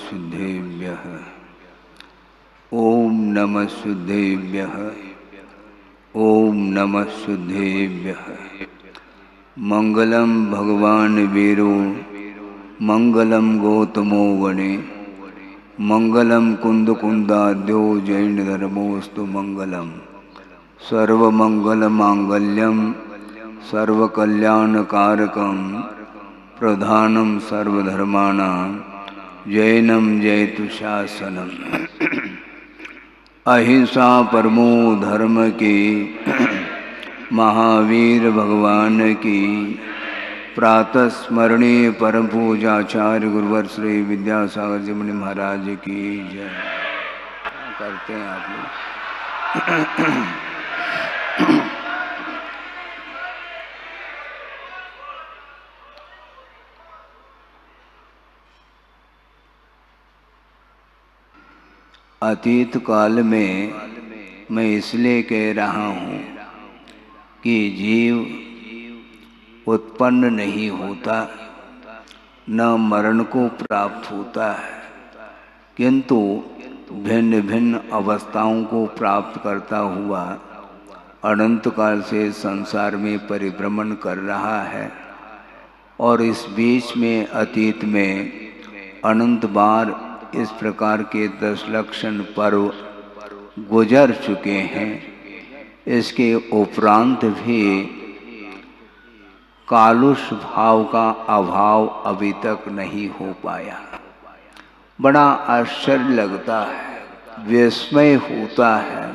शुद्धेभ्यः। ओम नमः शुद्धेभ्यः। ओम नमः शुद्धेभ्यः। मंगलम भगवान वीरो मंगलम गौतमो वने मंगलम कुंद कुंदाद्यो जैन धर्मोस्तु मंगलम सर्वमंगल मांगल्यम सर्वकल्याणकारकम प्रधानम सर्वधर्माणां जैनम जयतु शासनम। अहिंसा परमो धर्म की महावीर भगवान की प्रातः स्मरणीय परम पूजाचार्य गुरुवर श्री विद्यासागर जी मुनि महाराज की जय। क्या करते हैं आप लोग? अतीत काल में मैं इसलिए कह रहा हूँ कि जीव उत्पन्न नहीं होता, न मरण को प्राप्त होता है, किंतु भिन्न भिन्न अवस्थाओं को प्राप्त करता हुआ अनंत काल से संसार में परिभ्रमण कर रहा है। और इस बीच में अतीत में अनंत बार इस प्रकार के 10 लक्षण पर्व गुजर चुके हैं। इसके उपरांत भी कालुष भाव का अभाव अभी तक नहीं हो पाया। बड़ा आश्चर्य लगता है, विस्मय होता है,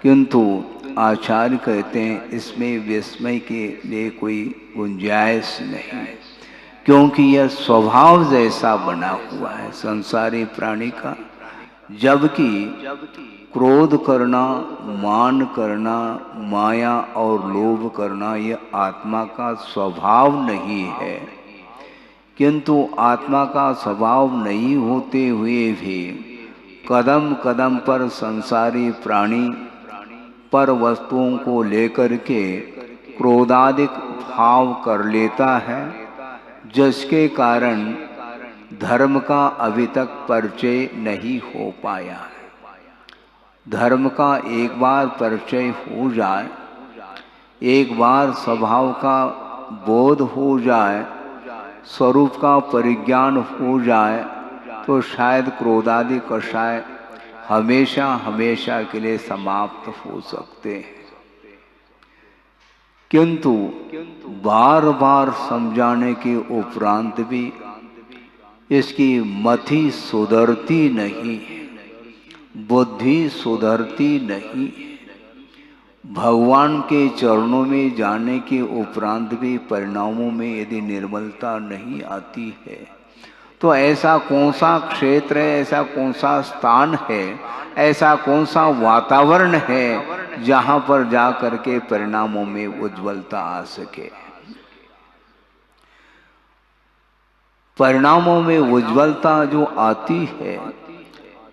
किंतु आचार्य कहते हैं इसमें विस्मय के लिए कोई गुंजाइश नहीं, क्योंकि यह स्वभाव जैसा बना हुआ है संसारी प्राणी का। जबकि क्रोध करना, मान करना, माया और लोभ करना यह आत्मा का स्वभाव नहीं है। किंतु आत्मा का स्वभाव नहीं होते हुए भी कदम कदम पर संसारी प्राणी पर वस्तुओं को लेकर के क्रोधादिक भाव कर लेता है, जिसके कारण धर्म का अभी तक परिचय नहीं हो पाया है। धर्म का एक बार परिचय हो जाए, एक बार स्वभाव का बोध हो जाए, स्वरूप का परिज्ञान हो जाए, तो शायद क्रोधादि कषाय हमेशा हमेशा के लिए समाप्त हो सकते हैं। किंतु बार बार समझाने के उपरांत भी इसकी मति सुधरती नहीं, बुद्धि सुधरती नहीं। भगवान के चरणों में जाने के उपरांत भी परिणामों में यदि निर्मलता नहीं आती है, तो ऐसा कौन सा क्षेत्र है, ऐसा कौन सा स्थान है, ऐसा कौन सा वातावरण है जहाँ पर जा करके परिणामों में उज्ज्वलता आ सके। परिणामों में उज्ज्वलता जो आती है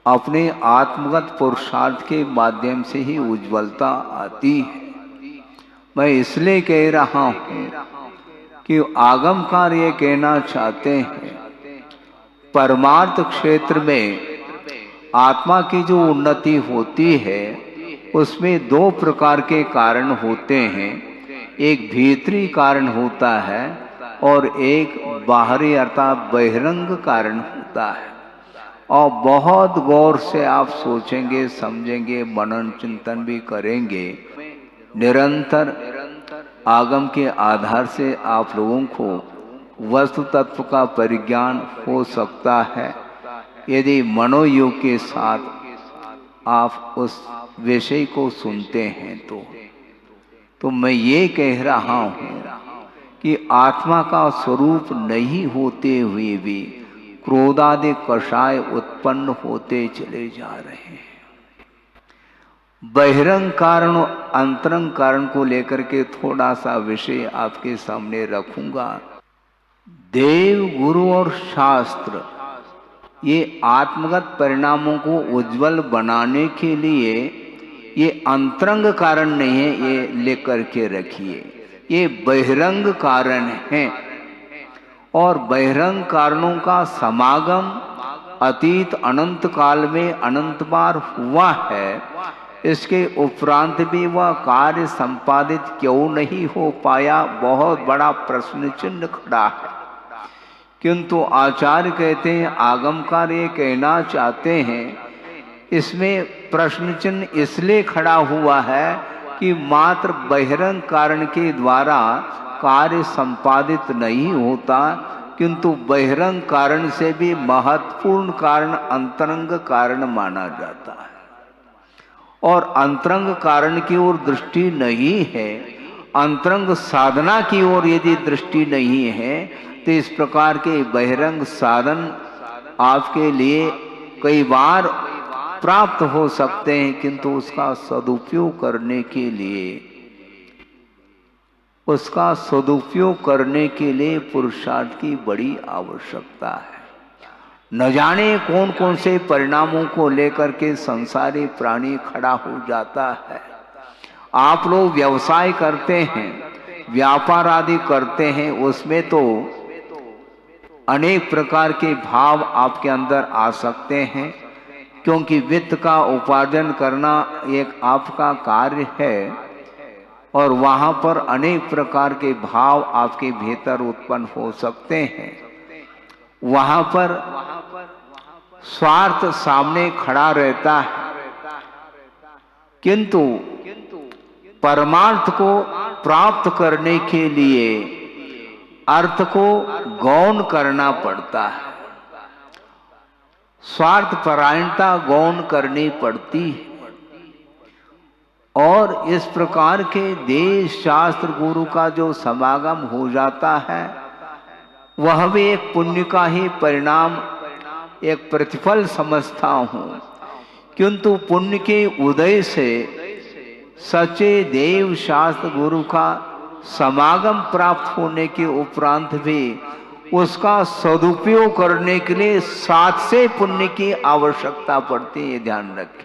अपने आत्मगत पुरुषार्थ के माध्यम से ही उज्ज्वलता आती है। मैं इसलिए कह रहा हूँ कि आगमकार ये कहना चाहते हैं, परमार्थ क्षेत्र में आत्मा की जो उन्नति होती है उसमें 2 प्रकार के कारण होते हैं। एक भीतरी कारण होता है और एक बाहरी अर्थात बहिरंग कारण होता है। और बहुत गौर से आप सोचेंगे, समझेंगे, मनन चिंतन भी करेंगे, निरंतर आगम के आधार से आप लोगों को वस्तु तत्व का परिज्ञान हो सकता है, यदि मनोयोग के साथ आप उस विषय को सुनते हैं। तो मैं ये कह रहा हूँ कि आत्मा का स्वरूप नहीं होते हुए भी क्रोधादि कषाय उत्पन्न होते चले जा रहे हैं। बहिरंग कारण और अंतरंग कारण को लेकर के थोड़ा सा विषय आपके सामने रखूंगा। देव, गुरु और शास्त्र ये आत्मगत परिणामों को उज्जवल बनाने के लिए ये अंतरंग कारण नहीं है, ये लेकर के रखिए, ये बहिरंग कारण हैं। और बहिरंग कारणों का समागम अतीत अनंत काल में अनंत बार हुआ है, इसके उपरांत भी वह कार्य संपादित क्यों नहीं हो पाया, बहुत बड़ा प्रश्न चिन्ह खड़ा है। किंतु आचार्य कहते हैं, आगमकार ये कहना चाहते हैं, इसमें प्रश्न चिन्ह इसलिए खड़ा हुआ है कि मात्र बहिरंग कारण के द्वारा कार्य संपादित नहीं होता, किंतु बहिरंग कारण से भी महत्वपूर्ण कारण अंतरंग कारण माना जाता है। और अंतरंग कारण की ओर दृष्टि नहीं है, अंतरंग साधना की ओर यदि दृष्टि नहीं है, तो इस प्रकार के बहिरंग साधन आपके लिए कई बार प्राप्त हो सकते हैं, किंतु उसका सदुपयोग करने के लिए पुरुषार्थ की बड़ी आवश्यकता है। न जाने कौन कौन से परिणामों को लेकर के संसारी प्राणी खड़ा हो जाता है। आप लोग व्यवसाय करते हैं, व्यापार आदि करते हैं, उसमें तो अनेक प्रकार के भाव आपके अंदर आ सकते हैं, क्योंकि वित्त का उपार्जन करना एक आपका कार्य है और वहां पर अनेक प्रकार के भाव आपके भीतर उत्पन्न हो सकते हैं। वहां पर स्वार्थ सामने खड़ा रहता है, किंतु परमार्थ को प्राप्त करने के लिए अर्थ को गौण करना पड़ता है, स्वार्थ परायणता गौण करनी पड़ती है। और इस प्रकार के देश शास्त्र गुरु का जो समागम हो जाता है, वह भी एक पुण्य का ही परिणाम, एक प्रतिफल समझता हूं। किंतु पुण्य के उदय से सच्चे देव शास्त्र गुरु का समागम प्राप्त होने के उपरांत भी उसका सदुपयोग करने के लिए 7 से पुण्य की आवश्यकता पड़ती है, ये ध्यान रखें।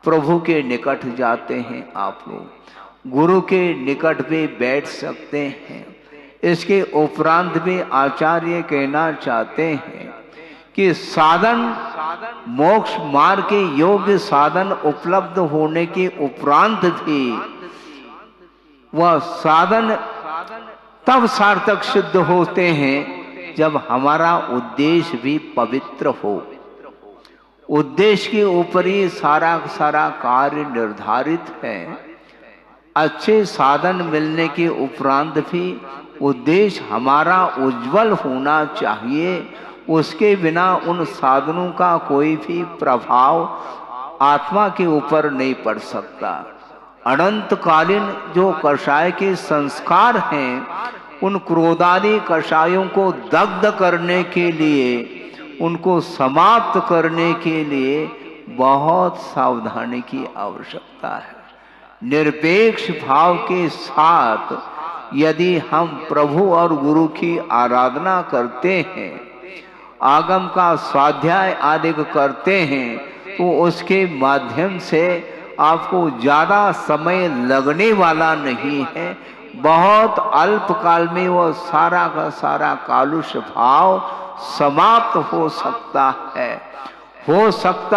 प्रभु के निकट जाते हैं आप लोग, गुरु के निकट भी बैठ सकते हैं। इसके उपरांत भी आचार्य कहना चाहते हैं कि साधन, मोक्ष मार्ग के योग्य साधन उपलब्ध होने के उपरांत भी वह साधन तब सार्थक सिद्ध होते हैं जब हमारा उद्देश्य भी पवित्र हो। उद्देश्य के ऊपर ही सारा सारा कार्य निर्धारित है। अच्छे साधन मिलने के उपरांत भी उद्देश्य हमारा उज्जवल होना चाहिए, उसके बिना उन साधनों का कोई भी प्रभाव आत्मा के ऊपर नहीं पड़ सकता। अनंतकालीन जो कषाय के संस्कार हैं, उन क्रोधादि कषायों को दग्ध करने के लिए, उनको समाप्त करने के लिए बहुत सावधानी की आवश्यकता है। निरपेक्ष भाव के साथ यदि हम प्रभु और गुरु की आराधना करते हैं, आगम का स्वाध्याय आदि करते हैं, तो उसके माध्यम से आपको ज्यादा समय लगने वाला नहीं है। बहुत अल्प काल में वो सारा का सारा कालुष भाव समाप्त हो सकता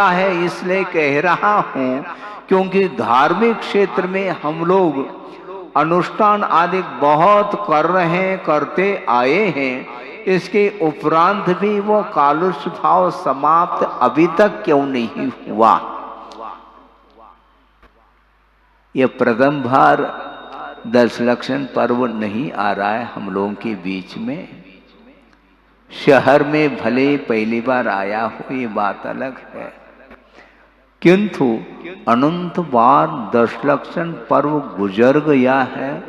है। इसलिए कह रहा हूं, क्योंकि धार्मिक क्षेत्र में हम लोग अनुष्ठान आदि बहुत कर रहे हैं, करते आए हैं, इसके उपरांत भी वो कालुष भाव समाप्त अभी तक क्यों नहीं हुआ। ये प्रथम बार 10 लक्षण पर्व नहीं आ रहा है हम लोगों के बीच में। शहर में भले पहली बार आया हो, ये बात अलग है, किंतु अनंत बार 10 लक्षण पर्व गुजर गया है,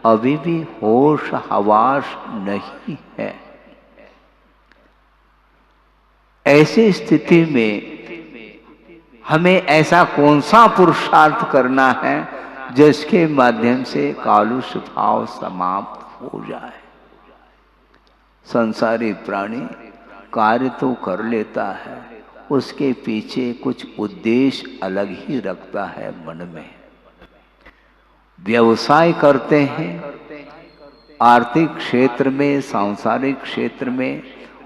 अभी भी होश हवास नहीं है। ऐसी स्थिति में हमें ऐसा कौन सा पुरुषार्थ करना है जिसके माध्यम से कालुष भाव समाप्त हो जाए। संसारी प्राणी कार्य तो कर लेता है, उसके पीछे कुछ उद्देश्य अलग ही रखता है मन में। व्यवसाय करते हैं, आर्थिक क्षेत्र में, सांसारिक क्षेत्र में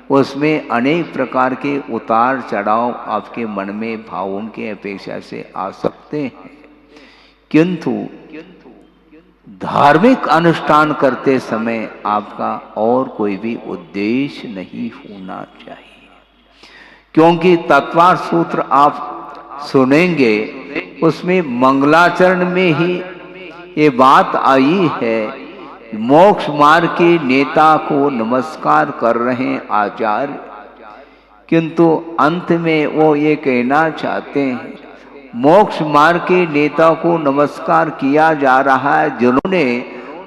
उसमें अनेक प्रकार के उतार चढ़ाव आपके मन में भावों की अपेक्षा से आ सकते हैं, किंतु धार्मिक अनुष्ठान करते समय आपका और कोई भी उद्देश्य नहीं होना चाहिए। क्योंकि तत्वार्थ सूत्र आप सुनेंगे, उसमें मंगलाचरण में ही ये बात आई है, मोक्ष मार्ग के नेता को नमस्कार कर रहे हैं आचार्य, किंतु अंत में वो ये कहना चाहते हैं, मोक्ष मार्ग के नेता को नमस्कार किया जा रहा है जिन्होंने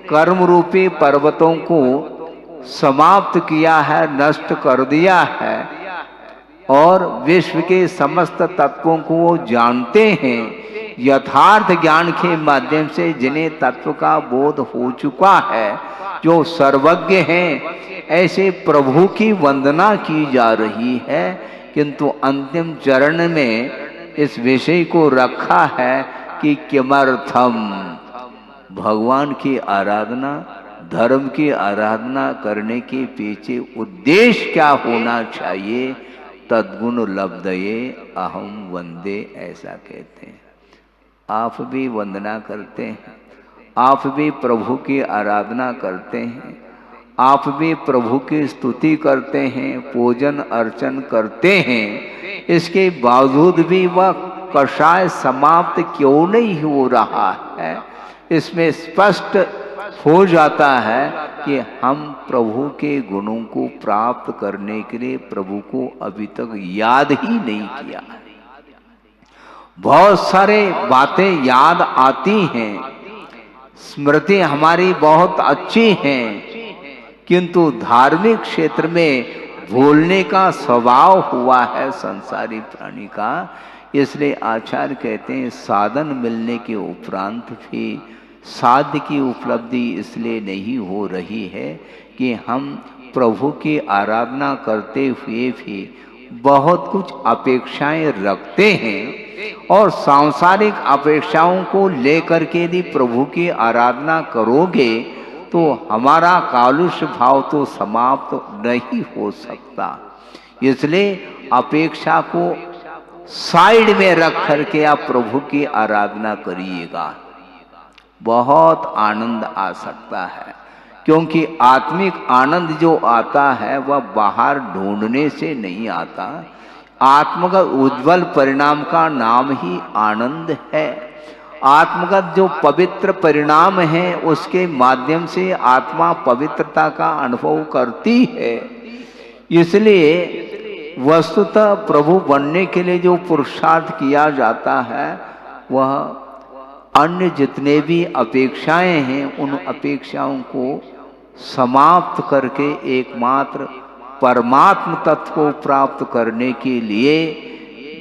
कर्म रूपी पर्वतों को समाप्त किया है, नष्ट कर दिया है, और विश्व के समस्त तत्वों को वो जानते हैं। यथार्थ ज्ञान के माध्यम से जिन्हें तत्व का बोध हो चुका है, जो सर्वज्ञ हैं, ऐसे प्रभु की वंदना की जा रही है। किंतु अंतिम चरण में इस विषय को रखा है कि किमर्थम, भगवान की आराधना, धर्म की आराधना करने के पीछे उद्देश्य क्या होना चाहिए, तद्गुण लब्धये अहम वंदे, ऐसा कहते हैं। आप भी वंदना करते हैं, आप भी प्रभु की आराधना करते हैं, आप भी प्रभु की स्तुति करते हैं, पूजन अर्चन करते हैं, इसके बावजूद भी वह कषाय समाप्त क्यों नहीं हो रहा है, इसमें स्पष्ट हो जाता है कि हम प्रभु के गुणों को प्राप्त करने के लिए प्रभु को अभी तक याद ही नहीं किया। बहुत सारे बातें याद आती हैं, स्मृति हमारी बहुत अच्छी हैं, किंतु धार्मिक क्षेत्र में भूलने का स्वभाव हुआ है संसारी प्राणी का। इसलिए आचार्य कहते हैं, साधन मिलने के उपरांत भी साध्य की उपलब्धि इसलिए नहीं हो रही है कि हम प्रभु की आराधना करते हुए भी बहुत कुछ अपेक्षाएं रखते हैं, और सांसारिक अपेक्षाओं को लेकर के यदि प्रभु की आराधना करोगे तो हमारा कालुष्य भाव तो समाप्त नहीं हो सकता। इसलिए अपेक्षा को साइड में रख करके आप प्रभु की आराधना करिएगा, बहुत आनंद आ सकता है। क्योंकि आत्मिक आनंद जो आता है वह बाहर ढूंढने से नहीं आता, आत्मगत उज्जवल परिणाम का नाम ही आनंद है। आत्मगत जो पवित्र परिणाम है उसके माध्यम से आत्मा पवित्रता का अनुभव करती है। इसलिए वस्तुतः प्रभु बनने के लिए जो पुरुषार्थ किया जाता है, वह अन्य जितने भी अपेक्षाएं हैं उन अपेक्षाओं को समाप्त करके एकमात्र परमात्म तत्व को प्राप्त करने के लिए,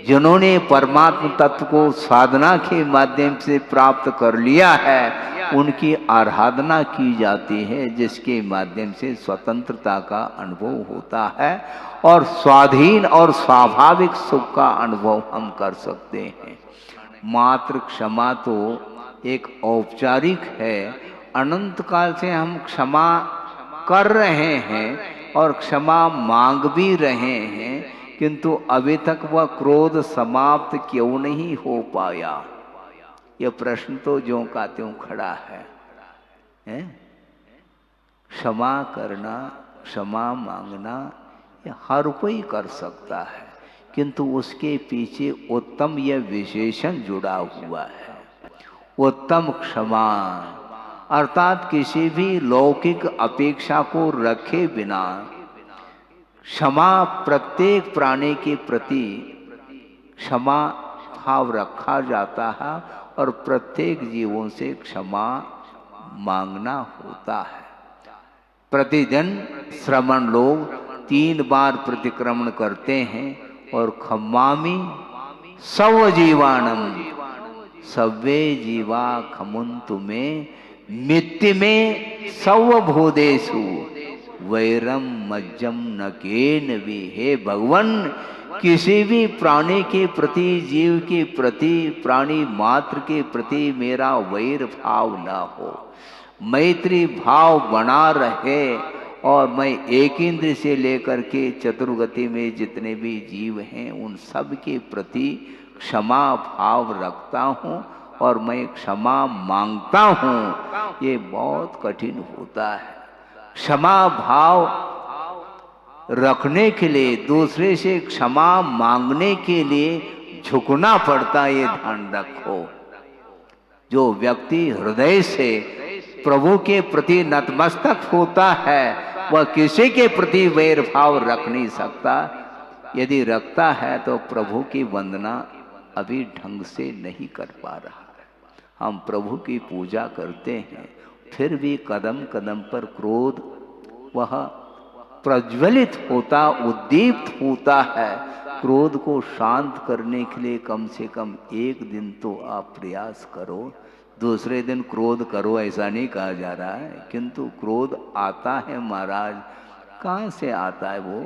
जिन्होंने परमात्म तत्व को साधना के माध्यम से प्राप्त कर लिया है, उनकी आराधना की जाती है, जिसके माध्यम से स्वतंत्रता का अनुभव होता है और स्वाधीन और स्वाभाविक सुख का अनुभव हम कर सकते हैं। मात्र क्षमा तो एक औपचारिक है, अनंत काल से हम क्षमा कर रहे हैं और क्षमा मांग भी रहे हैं, किंतु अभी तक वह क्रोध समाप्त क्यों नहीं हो पाया, यह प्रश्न तो ज्यों का त्यों खड़ा है। क्षमा करना, क्षमा मांगना यह हर कोई कर सकता है, किंतु उसके पीछे उत्तम यह विशेषण जुड़ा हुआ है, उत्तम क्षमा, अर्थात किसी भी लौकिक अपेक्षा को रखे बिना क्षमा, प्रत्येक प्राणी के प्रति क्षमा भाव रखा जाता है और प्रत्येक जीवों से क्षमा मांगना होता है। प्रतिदिन श्रमण लोग 3 बार प्रतिक्रमण करते हैं और खम्मामि सव जीवानम, सव्वे जीवा खमुन्तु में मित्ति में सर्वभूतेषु वैरम मज्जम न केन भी। हे भगवान, किसी भी प्राणी के प्रति, जीव के प्रति, प्राणी मात्र के प्रति मेरा वैर भाव न हो, मैत्री भाव बना रहे और मैं एक इंद्र से लेकर के चतुर्गति में जितने भी जीव हैं उन सब के प्रति क्षमा भाव रखता हूँ और मैं क्षमा मांगता हूँ। ये बहुत कठिन होता है। क्षमा भाव रखने के लिए, दूसरे से क्षमा मांगने के लिए झुकना पड़ता है, ये ध्यान रखो। जो व्यक्ति हृदय से प्रभु के प्रति नतमस्तक होता है वह किसी के प्रति वैर भाव रख नहीं सकता। यदि रखता है तो प्रभु की वंदना अभी ढंग से नहीं कर पा रहा है। हम प्रभु की पूजा करते हैं, फिर भी कदम कदम पर क्रोध वह प्रज्वलित होता, उद्दीप्त होता है। क्रोध को शांत करने के लिए कम से कम एक दिन तो आप प्रयास करो। दूसरे दिन क्रोध करो ऐसा नहीं कहा जा रहा है, किंतु क्रोध आता है महाराज। कहाँ से आता है वो?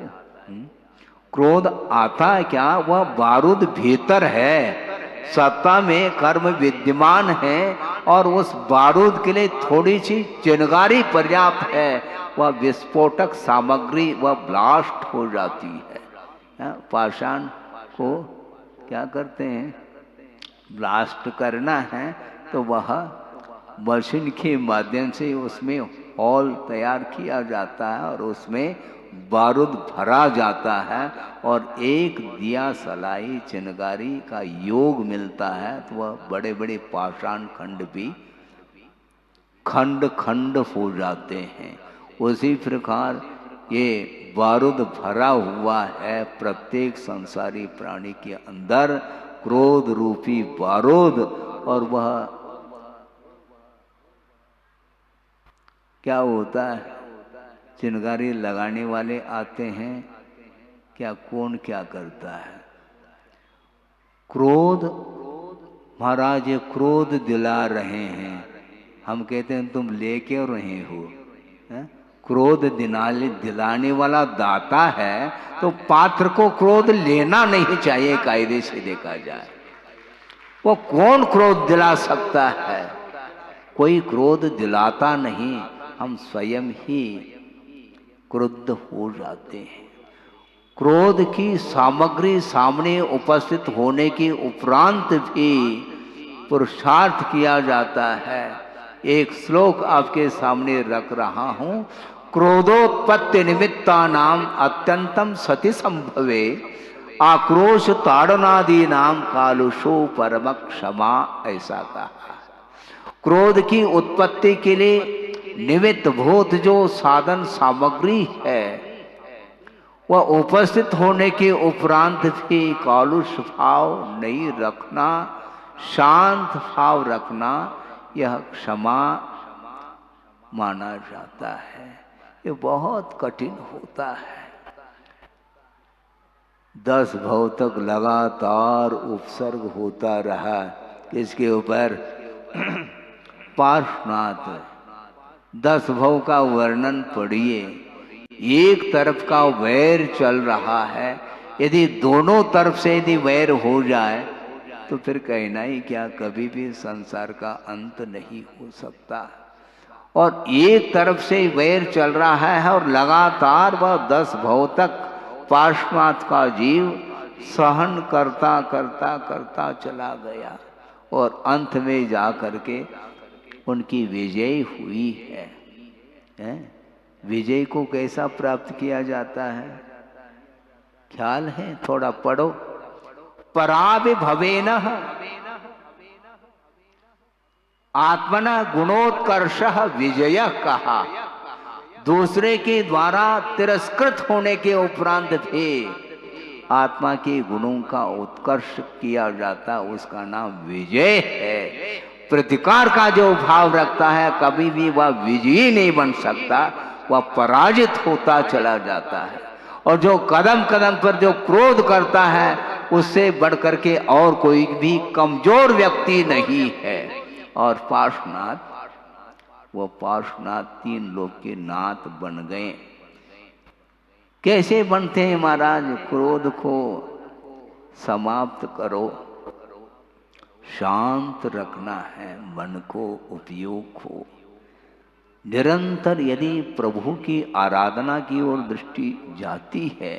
क्रोध आता है क्या? वह बारूद भीतर है, सत्ता में कर्म विद्यमान है और उस बारूद के लिए थोड़ी सी चिंगारी पर्याप्त है। वह विस्फोटक सामग्री वह ब्लास्ट हो जाती है। पाषाण को क्या करते हैं? ब्लास्ट करना है तो वह मशीन के माध्यम से उसमें हॉल तैयार किया जाता है और उसमें बारूद भरा जाता है और एक दिया सलाई चिनगारी का योग मिलता है तो वह बड़े बड़े पाषाण खंड भी खंड खंड हो जाते हैं। उसी प्रकार ये बारूद भरा हुआ है प्रत्येक संसारी प्राणी के अंदर, क्रोध रूपी बारूद। और वह क्या होता है? चिनगारी लगाने वाले आते हैं क्या? कौन क्या करता है? क्रोध महाराज, ये क्रोध दिला रहे हैं। हम कहते हैं तुम ले क्यों रहे हो? क्रोध दिलाने वाला दाता है तो पात्र को क्रोध लेना नहीं चाहिए। कायदे से देखा जाए वो कौन क्रोध दिला सकता है? कोई क्रोध दिलाता नहीं, हम स्वयं ही क्रुद्ध हो जाते हैं। क्रोध की सामग्री सामने उपस्थित होने के उपरांत भी पुरुषार्थ किया जाता है। एक श्लोक आपके सामने रख रहा हूं। क्रोधोत्पत्ति निमित्ता नाम अत्यंतम सति संभवे, आक्रोश ताड़नादि नाम कालुषो परम क्षमा, ऐसा कहा। क्रोध की उत्पत्ति के लिए निमित्त भूत जो साधन सामग्री है वह उपस्थित होने के उपरांत भी कालुष भाव नहीं रखना, शांत भाव रखना, यह क्षमा माना जाता है। ये बहुत कठिन होता है। 10 भव तक लगातार उपसर्ग होता रहा। किसके ऊपर? पार्श्वनाथ। 10 भव का वर्णन पढ़िए। एक तरफ का वैर चल रहा है, यदि दोनों तरफ से यदि वैर हो जाए तो फिर कहना ही क्या, कभी भी संसार का अंत नहीं हो सकता। और एक तरफ से वैर चल रहा है और लगातार वह 10 भव तक पार्श्वनाथ का जीव सहन करता करता करता चला गया और अंत में जा करके उनकी विजय हुई है। विजय को कैसा प्राप्त किया जाता है? ख्याल है? थोड़ा पढ़ो। पराविभवेन आत्मना गुणोत्कर्ष विजय कहा। दूसरे के द्वारा तिरस्कृत होने के उपरांत भी आत्मा के गुणों का उत्कर्ष किया जाता, उसका नाम विजय है। प्रतिकार का जो भाव रखता है कभी भी वह विजयी नहीं बन सकता, वह पराजित होता चला जाता है। और जो कदम कदम पर जो क्रोध करता है उससे बढ़कर के और कोई भी कमजोर व्यक्ति नहीं है। और पार्श्वनाथ, वो पार्श्वनाथ 3 लोक के नाथ बन गए। कैसे बनते हैं महाराज? क्रोध को समाप्त करो, शांत रखना है मन को, उपयोग को। निरंतर यदि प्रभु की आराधना की ओर दृष्टि जाती है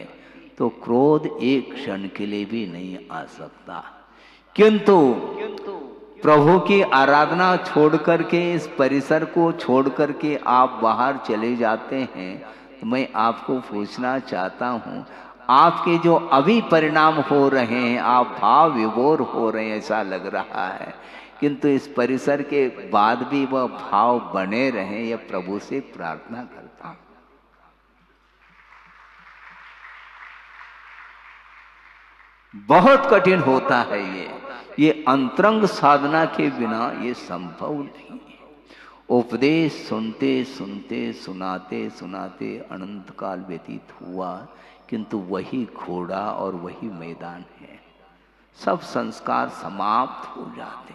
तो क्रोध एक क्षण के लिए भी नहीं आ सकता। किंतु प्रभु की आराधना छोड़ करके, इस परिसर को छोड़ करके आप बाहर चले जाते हैं, तो मैं आपको पूछना चाहता हूँ, आपके जो अभी परिणाम हो रहे हैं, आप भाव विभोर हो रहे हैं ऐसा लग रहा है, किंतु इस परिसर के बाद भी वह भाव बने रहे, यह प्रभु से प्रार्थना करता हूँ। बहुत कठिन होता है ये अंतरंग साधना के बिना ये संभव नहीं है। उपदेश सुनते सुनते, सुनाते सुनाते अनंत काल व्यतीत हुआ, किंतु वही घोड़ा और वही मैदान है। सब संस्कार समाप्त हो जाते,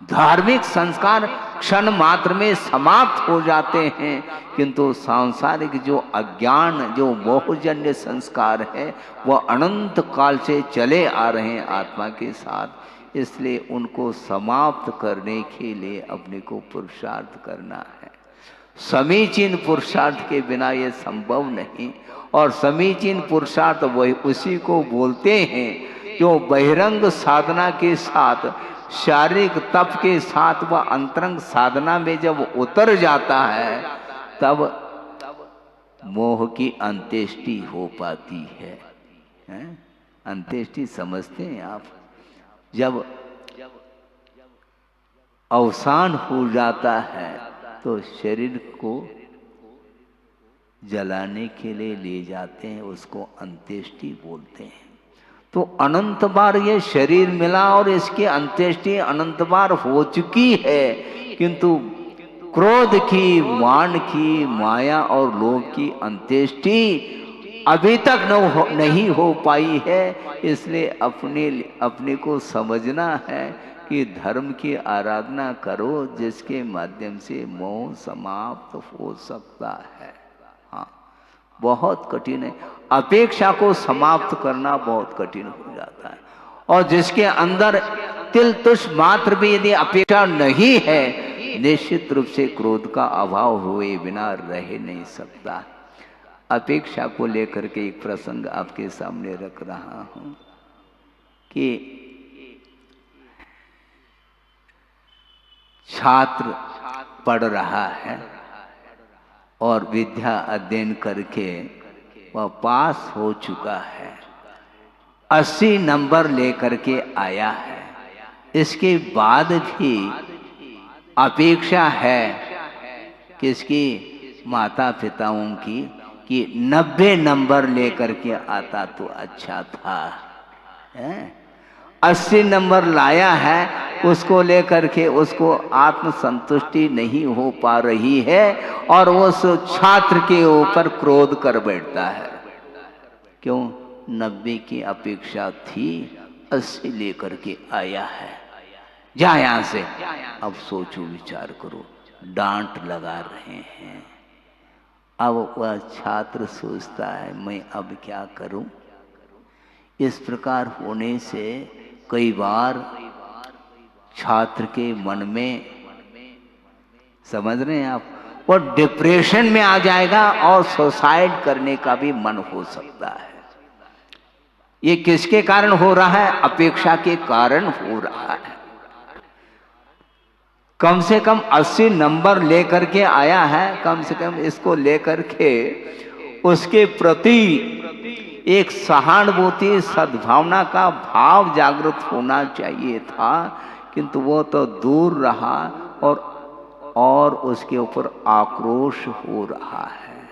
धार्मिक संस्कार क्षण मात्र में समाप्त हो जाते हैं, किंतु सांसारिक जो अज्ञान, जो मोहजन्य संस्कार है, वह अनंत काल से चले आ रहे हैं आत्मा के साथ। इसलिए उनको समाप्त करने के लिए अपने को पुरुषार्थ करना है। समीचीन पुरुषार्थ के बिना ये संभव नहीं। और समीचीन पुरुषार्थ वही उसी को बोलते हैं जो बहिरंग साधना के साथ, शारीरिक तप के साथ वह अंतरंग साधना में जब उतर जाता है, तब मोह की अंत्येष्टि हो पाती है। अंत्येष्टि समझते हैं आप? जब अवसान हो जाता है तो शरीर को जलाने के लिए ले जाते हैं, उसको अंत्येष्टि बोलते हैं। तो अनंत बार ये शरीर मिला और इसकी अंत्येष्टि अनंत बार हो चुकी है, किंतु क्रोध की, मान की, माया और लोभ की अंत्येष्टि अभी तक नहीं हो पाई है। इसलिए अपने को समझना है कि धर्म की आराधना करो जिसके माध्यम से मोह समाप्त हो सकता है। हाँ, बहुत कठिन है। अपेक्षा को समाप्त करना बहुत कठिन हो जाता है। और जिसके अंदर तिल तुष मात्र भी यदि अपेक्षा नहीं है, निश्चित रूप से क्रोध का अभाव हुए बिना रह नहीं सकता। अपेक्षा को लेकर के एक प्रसंग आपके सामने रख रहा हूं कि छात्र पढ़ रहा है और विद्या अध्ययन करके वह पास हो चुका है, 80 नंबर लेकर के आया है। इसके बाद भी अपेक्षा है किसकी? माता पिताओं की, कि 90 नंबर लेकर के आता तो अच्छा था। 80 नंबर लाया है, उसको लेकर के उसको आत्मसंतुष्टि नहीं हो पा रही है और वो उस छात्र के ऊपर क्रोध कर बैठता है। क्यों? 90 की अपेक्षा थी, 80 लेकर के आया है, जा यहां से। अब सोचो, विचार करो, डांट लगा रहे हैं। अब वह छात्र सोचता है मैं अब क्या करूं? इस प्रकार होने से कई बार छात्र के मन में, समझ रहे हैं आप, वो डिप्रेशन में आ जाएगा और सुसाइड करने का भी मन हो सकता है। ये किसके कारण हो रहा है? अपेक्षा के कारण हो रहा है। कम से कम 80 नंबर लेकर के आया है, कम से कम इसको लेकर के उसके प्रति एक सहानुभूति, सद्भावना का भाव जागृत होना चाहिए था, किंतु वो तो दूर रहा और उसके ऊपर आक्रोश हो रहा है।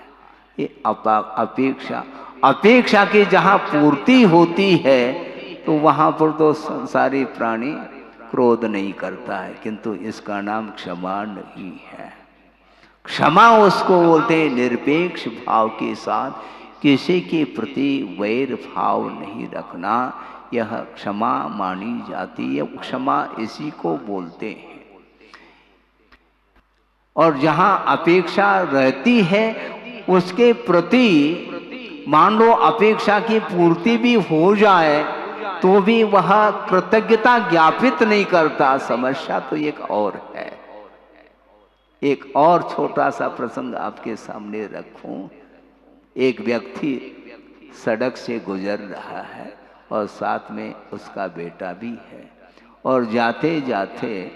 ये अपेक्षा की जहाँ पूर्ति होती है तो वहाँ पर तो संसारी प्राणी क्रोध नहीं करता है, किंतु इसका नाम क्षमा नहीं है। क्षमा उसको बोलते हैं, निरपेक्ष भाव के साथ किसी के प्रति वैर भाव नहीं रखना, यह क्षमा मानी जाती है। क्षमा इसी को बोलते हैं। और जहां अपेक्षा रहती है उसके प्रति, मान लो अपेक्षा की पूर्ति भी हो जाए तो भी वह कृतज्ञता ज्ञापित नहीं करता। समस्या तो एक और है। एक और छोटा सा प्रसंग आपके सामने रखूं। एक व्यक्ति सड़क से गुजर रहा है और साथ में उसका बेटा भी है, और जाते जाते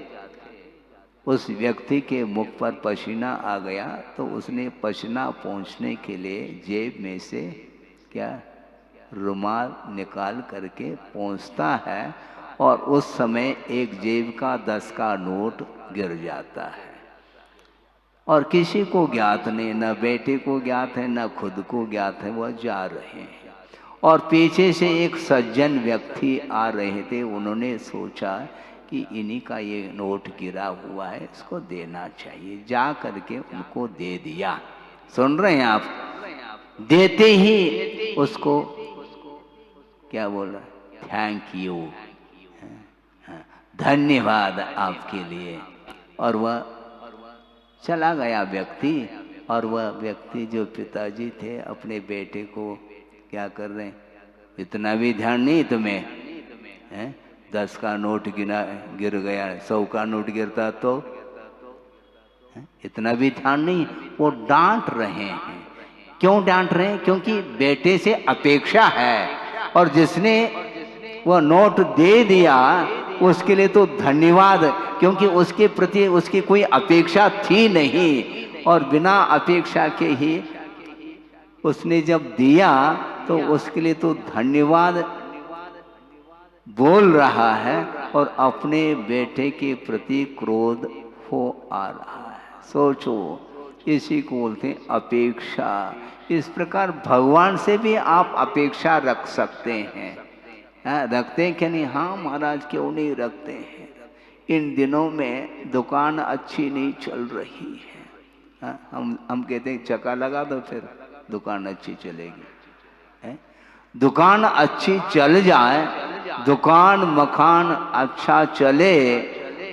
उस व्यक्ति के मुख पर पसीना आ गया, तो उसने पसीना पोंछने के लिए जेब में से क्या रुमाल निकाल करके पोंछता है, और उस समय एक जेब का 10 का नोट गिर जाता है। और किसी को ज्ञात नहीं, न बेटे को ज्ञात है न खुद को ज्ञात है, वह जा रहे हैं। और पीछे से एक सज्जन व्यक्ति आ रहे थे, उन्होंने सोचा कि इन्हीं का ये नोट गिरा हुआ है, इसको देना चाहिए। जा करके उनको दे दिया। सुन रहे हैं आप? देते ही उसको क्या बोला? थैंक यू, धन्यवाद आपके लिए। और वह चला गया व्यक्ति। और वह व्यक्ति जो पिताजी थे अपने बेटे को क्या कर रहे हैं? इतना भी ध्यान नहीं तुम्हें? 10 का नोट गिर गया, 100 का नोट गिरता तो इतना भी ध्यान नहीं। वो डांट रहे हैं। क्यों डांट रहे हैं? क्योंकि बेटे से अपेक्षा है, और जिसने वह नोट दे दिया उसके लिए तो धन्यवाद, क्योंकि उसके प्रति उसकी कोई अपेक्षा थी नहीं, और बिना अपेक्षा के ही उसने जब दिया तो उसके लिए तो धन्यवाद बोल रहा है, और अपने बेटे के प्रति क्रोध हो आ रहा है। सोचो, इसी को बोलते हैं अपेक्षा। इस प्रकार भगवान से भी आप अपेक्षा रख सकते हैं। रखते हैं क्या नहीं? हाँ महाराज, क्यों नहीं रखते हैं। इन दिनों में दुकान अच्छी नहीं चल रही है। हम कहते हैं चक्का लगा दो, फिर दुकान अच्छी चलेगी। दुकान अच्छी चल जाए, दुकान मकान अच्छा चले,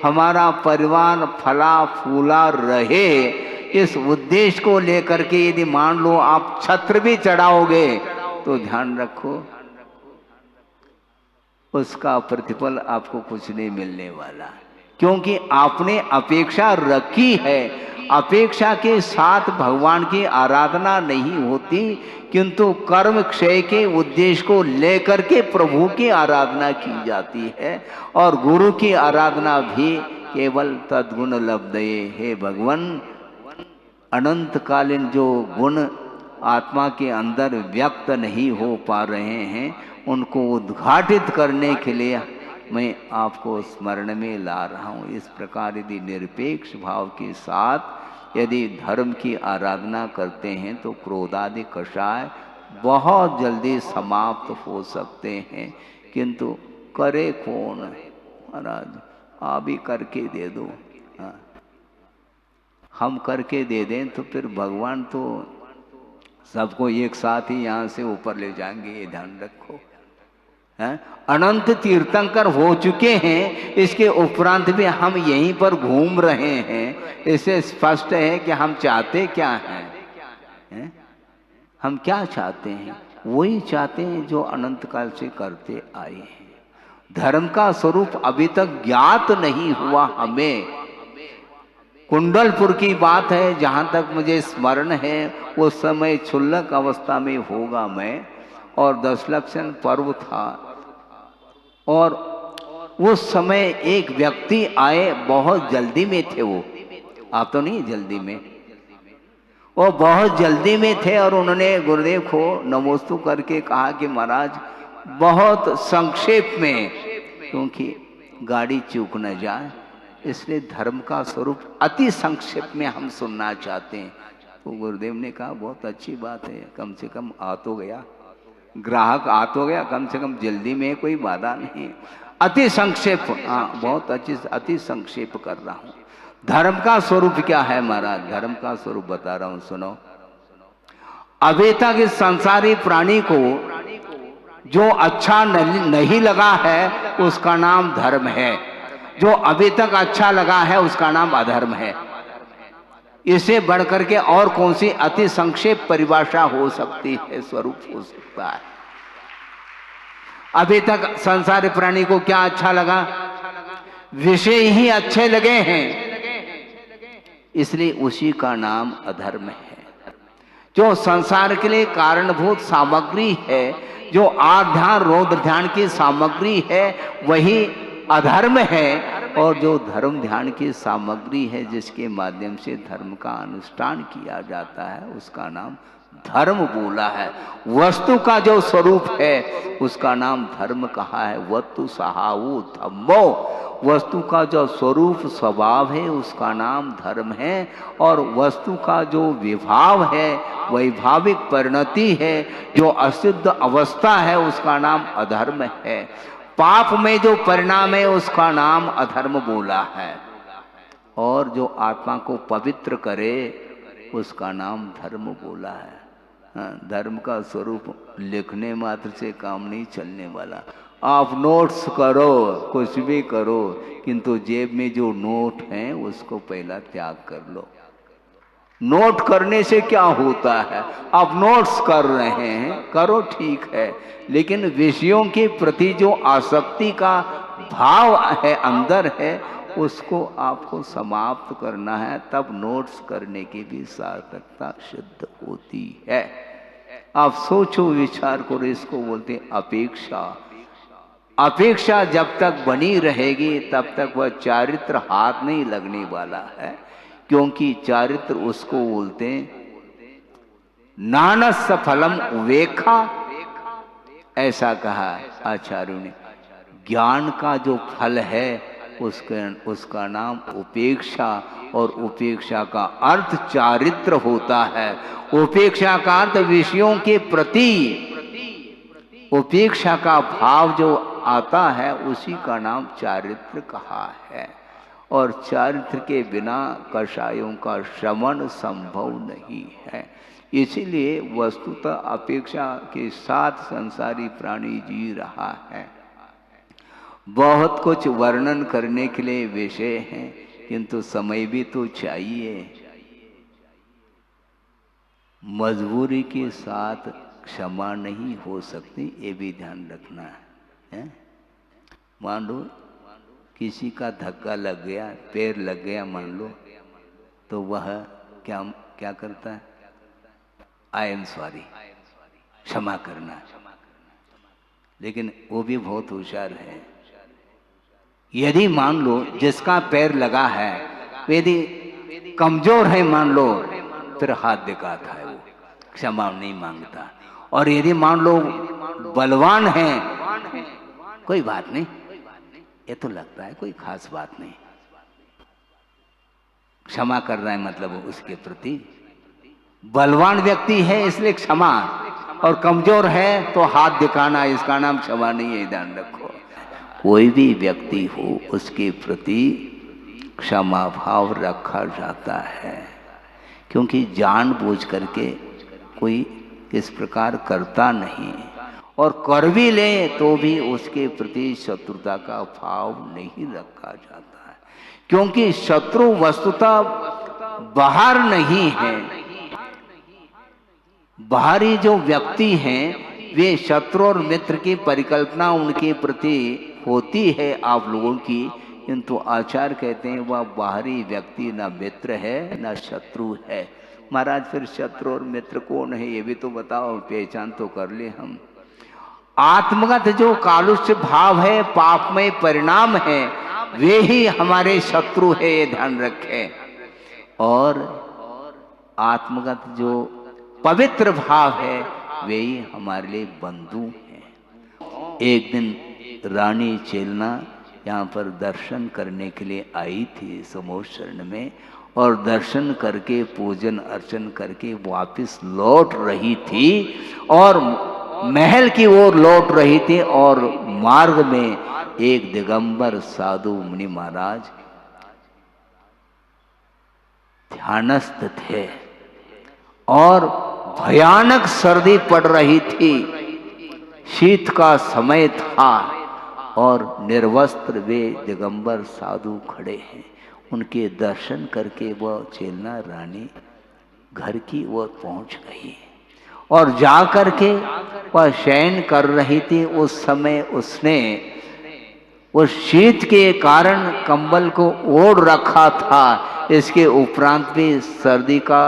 हमारा परिवार फला फूला रहे, इस उद्देश्य को लेकर के यदि मान लो आप छत्र भी चढ़ाओगे तो ध्यान रखो उसका प्रतिफल आपको कुछ नहीं मिलने वाला, क्योंकि आपने अपेक्षा रखी है। अपेक्षा के साथ भगवान की आराधना नहीं होती, किंतु कर्म क्षय के उद्देश्य को लेकर के प्रभु की आराधना की जाती है। और गुरु की आराधना भी केवल तद्गुण लब्धये। हे भगवान, अनंतकालीन जो गुण आत्मा के अंदर व्यक्त नहीं हो पा रहे हैं, उनको उद्घाटित करने के लिए मैं आपको स्मरण में ला रहा हूँ। इस प्रकार यदि निरपेक्ष भाव के साथ यदि धर्म की आराधना करते हैं तो क्रोधादि कषाय बहुत जल्दी समाप्त हो सकते हैं। किंतु करे कौन? महाराज आप ही करके दे दो। हम करके दे दें तो फिर भगवान तो सबको एक साथ ही यहाँ से ऊपर ले जाएंगे, ये ध्यान रखो। अनंत तीर्थंकर हो चुके हैं, इसके उपरांत भी हम यहीं पर घूम रहे हैं। इससे स्पष्ट है कि हम चाहते क्या हैं? हम क्या चाहते हैं? वही चाहते हैं जो अनंत काल से करते आए हैं। धर्म का स्वरूप अभी तक ज्ञात नहीं हुआ हमें। कुंडलपुर की बात है, जहाँ तक मुझे स्मरण है उस समय क्षुल्लक अवस्था में होगा मैं, और 10 लक्षण पर्व था। और उस समय एक व्यक्ति आए, बहुत जल्दी में थे वो, आप तो नहीं जल्दी में, वो बहुत जल्दी में थे। और उन्होंने गुरुदेव को नमोस्तु करके कहा कि महाराज बहुत संक्षेप में, क्योंकि गाड़ी चूक न जाए, इसलिए धर्म का स्वरूप अति संक्षेप में हम सुनना चाहते हैं। तो गुरुदेव ने कहा बहुत अच्छी बात है, कम से कम आ तो गया, ग्राहक आ तो गया, कम से कम जल्दी में कोई बाधा नहीं। अति संक्षेप, हाँ बहुत अच्छी, अति संक्षेप कर रहा हूँ। धर्म का स्वरूप क्या है महाराज? धर्म का स्वरूप बता रहा हूँ, सुनो। अभी तक इस संसारी प्राणी को जो अच्छा नहीं लगा है उसका नाम धर्म है, जो अभी तक अच्छा लगा है उसका नाम अधर्म है। इसे बढ़कर के और कौन सी अति संक्षेप परिभाषा हो सकती है, स्वरूप हो सकता है? अभी तक संसारी प्राणी को क्या अच्छा लगा? विषय ही अच्छे लगे हैं, इसलिए उसी का नाम अधर्म है। जो संसार के लिए कारणभूत सामग्री है, जो आध्यान रौद्र ध्यान की सामग्री है, वही अधर्म है। और जो धर्म ध्यान की सामग्री है, जिसके माध्यम से धर्म का अनुष्ठान किया जाता है, उसका नाम धर्म बोला है। वस्तु का जो स्वरूप है उसका नाम धर्म कहा है। वस्तु सहावो धम्मो, वस्तु का जो स्वरूप स्वभाव है उसका नाम धर्म है। और वस्तु का जो विभाव है, वैभाविक परिणति है, जो अशुद्ध अवस्था है, उसका नाम अधर्म है। पाप में जो परिणाम है उसका नाम अधर्म बोला है। और जो आत्मा को पवित्र करे उसका नाम धर्म बोला है। हाँ, धर्म का स्वरूप लिखने मात्र से काम नहीं चलने वाला। आप नोट्स करो, कुछ भी करो, किंतु जेब में जो नोट हैं उसको पहला त्याग कर लो। नोट करने से क्या होता है? आप नोट्स कर रहे हैं, करो, ठीक है, लेकिन विषयों के प्रति जो आसक्ति का भाव है, अंदर है, उसको आपको समाप्त करना है। तब नोट्स करने की भी सार्थकता सिद्ध होती है। आप सोचो, विचार करो, इसको बोलते हैं अपेक्षा। अपेक्षा जब तक बनी रहेगी तब तक वह चारित्र हाथ नहीं लगने वाला है, क्योंकि चारित्र उसको बोलते हैं नानस फलम उवेखा, ऐसा कहा आचार्यों ने। ज्ञान का जो फल है उसका नाम उपेक्षा, और उपेक्षा का अर्थ चारित्र होता है। उपेक्षा का अर्थ विषयों के प्रति उपेक्षा का भाव जो आता है उसी का नाम चारित्र कहा है। और चारित्र के बिना कषायों का श्रवण संभव नहीं है। इसीलिए वस्तुतः अपेक्षा के साथ संसारी प्राणी जी रहा है। बहुत कुछ वर्णन करने के लिए विषय हैं, किंतु समय भी तो चाहिए। मजबूरी के साथ क्षमा नहीं हो सकती, ये भी ध्यान रखना है। मान लो किसी का धक्का लग गया, पैर लग गया मान लो, तो वह क्या क्या करता है? आई एम सॉरी, क्षमा करना। लेकिन वो भी बहुत होशियार है। यदि मान लो जिसका पैर लगा है, यदि कमजोर है मान लो, फिर हाथ दिखाता है, वो क्षमा नहीं मांगता। और यदि मान लो बलवान है, कोई बात नहीं, ये तो लगता है कोई खास बात नहीं, क्षमा कर रहा है, मतलब उसके प्रति बलवान व्यक्ति है इसलिए क्षमा, और कमजोर है तो हाथ दिखाना, इसका नाम क्षमा नहीं है, ध्यान रखो। कोई भी व्यक्ति हो उसके प्रति क्षमा भाव रखा जाता है, क्योंकि जानबूझ करके कोई इस प्रकार करता नहीं, और कर भी ले तो भी उसके प्रति शत्रुता का भाव नहीं रखा जाता है। क्योंकि शत्रु वस्तुतः बाहर नहीं है। बाहरी जो व्यक्ति हैं वे शत्रु और मित्र की परिकल्पना उनके प्रति होती है आप लोगों की, किंतु आचार्य कहते हैं वह बाहरी व्यक्ति न मित्र है न शत्रु है। महाराज फिर शत्रु और मित्र कौन है ये भी तो बताओ, पहचान तो कर ले हम। आत्मगत जो कालुष्य भाव है, पापमय परिणाम है, वे ही हमारे शत्रु है, ये ध्यान रखें। और आत्मगत जो पवित्र भाव है वे ही हमारे लिए बंधु हैं। एक दिन रानी चेलना यहाँ पर दर्शन करने के लिए आई थी समोशरण में, और दर्शन करके पूजन अर्चन करके वापस लौट रही थी, और महल की ओर लौट रही थी, और मार्ग में एक दिगंबर साधु मुनि महाराज ध्यानस्थ थे, और भयानक सर्दी पड़ रही थी, शीत का समय था, और निर्वस्त्र वे दिगंबर साधु खड़े हैं। उनके दर्शन करके वह चेलना रानी घर की ओर पहुंच गई, और जा करके वह शयन कर रही थी। उस समय उसने उस शीत के कारण कंबल को ओढ़ रखा था, इसके उपरांत भी सर्दी का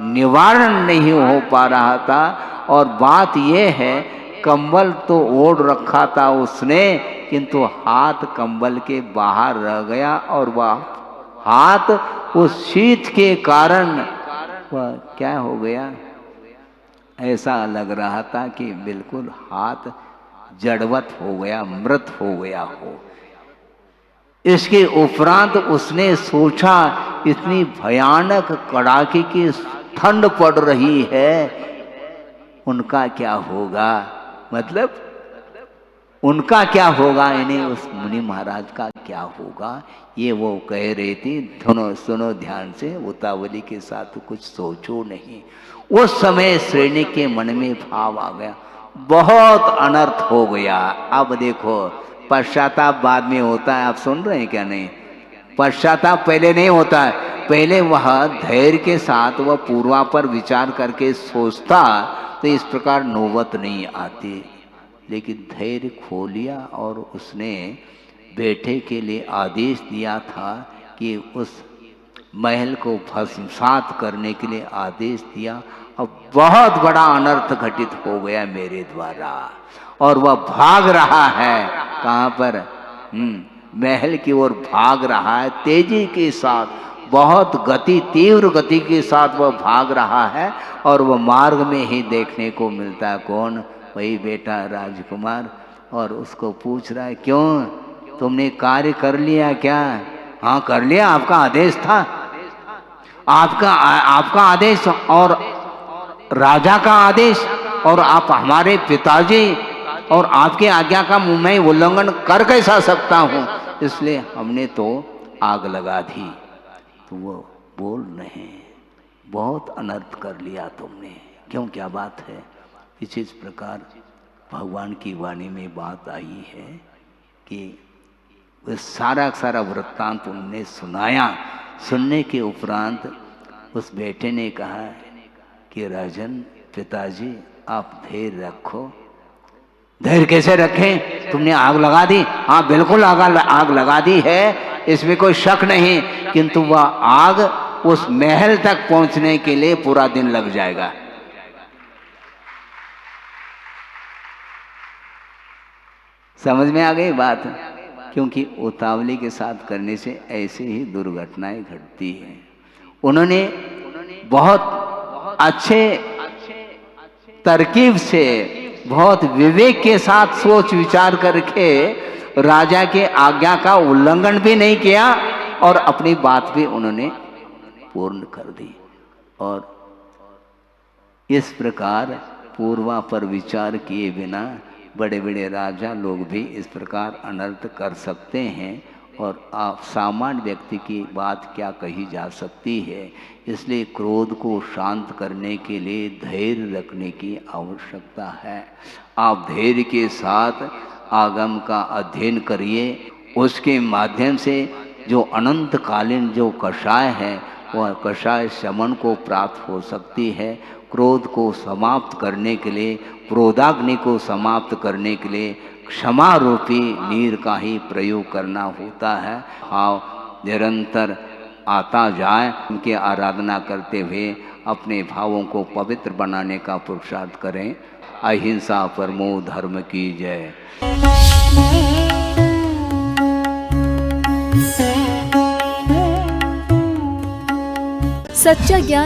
निवारण नहीं हो पा रहा था। और बात यह है, कंबल तो ओढ़ रखा था उसने, किंतु हाथ कंबल के बाहर रह गया और वह हाथ उस शीत के कारण वह क्या हो गया, ऐसा लग रहा था कि बिल्कुल हाथ जड़वत हो गया, मृत हो गया हो। इसके उपरांत उसने सोचा, इतनी भयानक कड़ाके की ठंड पड़ रही है, उनका क्या होगा, मतलब उनका क्या होगा, यानी उस मुनि महाराज का क्या होगा, ये वो कह रही थी। सुनो ध्यान से, उतावली के साथ कुछ सोचो नहीं। उस समय श्रेणी के मन में भाव आ गया, बहुत अनर्थ हो गया। अब देखो, पश्चाताप बाद में होता है, आप सुन रहे हैं क्या? नहीं, पश्चाताप पहले नहीं होता है। पहले वह धैर्य के साथ वह पूर्वा पर विचार करके सोचता तो इस प्रकार नौबत नहीं आती। लेकिन धैर्य खो लिया और उसने बेटे के लिए आदेश दिया था कि उस महल को भस्मसात करने के लिए आदेश दिया। अब बहुत बड़ा अनर्थ घटित हो गया मेरे द्वारा, और वह भाग रहा है। कहाँ पर? महल की ओर भाग रहा है तेजी के साथ, बहुत गति, तीव्र गति के साथ वह भाग रहा है। और वह मार्ग में ही देखने को मिलता है, कौन? वही बेटा राजकुमार। और उसको पूछ रहा है, क्यों, तुमने कार्य कर लिया क्या? हाँ कर लिया, आपका आदेश था, आपका आदेश और राजा का आदेश, और आप हमारे पिताजी, और आपके आज्ञा का मैं उल्लंघन कर कैसा सकता हूँ, इसलिए हमने तो आग लगा दी। तो वो बोल रहे, बहुत अनर्थ कर लिया तुमने, क्यों, क्या बात है? इस प्रकार भगवान की वाणी में बात आई है कि वह सारा वृत्तांत उन्होंने सुनाया। सुनने के उपरांत उस बेटे ने कहा कि राजन, पिताजी आप धैर्य रखो। धैर्य कैसे रखें? तुमने आग लगा दी? हाँ बिल्कुल आग लगा दी है, इसमें कोई शक नहीं, किंतु वह आग उस महल तक पहुंचने के लिए पूरा दिन लग जाएगा। समझ में आ गई बात? क्योंकि उतावली के साथ करने से ऐसे ही दुर्घटनाएं घटती हैं। उन्होंने बहुत अच्छे तरकीब से, बहुत विवेक के साथ सोच विचार करके राजा के आज्ञा का उल्लंघन भी नहीं किया और अपनी बात भी उन्होंने पूर्ण कर दी। और इस प्रकार पूर्वा पर विचार किए बिना बड़े बड़े राजा लोग भी इस प्रकार अनर्थ कर सकते हैं, और आप सामान्य व्यक्ति की बात क्या कही जा सकती है। इसलिए क्रोध को शांत करने के लिए धैर्य रखने की आवश्यकता है। आप धैर्य के साथ आगम का अध्ययन करिए, उसके माध्यम से जो अनंतकालीन जो कषाय है वह कषाय शमन को प्राप्त हो सकती है। क्रोध को समाप्त करने के लिए, क्रोधाग्नि को समाप्त करने के लिए क्षमा रूपी नीर का ही प्रयोग करना होता है। आप निरंतर आता जाए, उनकी आराधना करते हुए अपने भावों को पवित्र बनाने का पुरुषार्थ करें। अहिंसा परमो धर्म की जय। सच्चा ज्ञान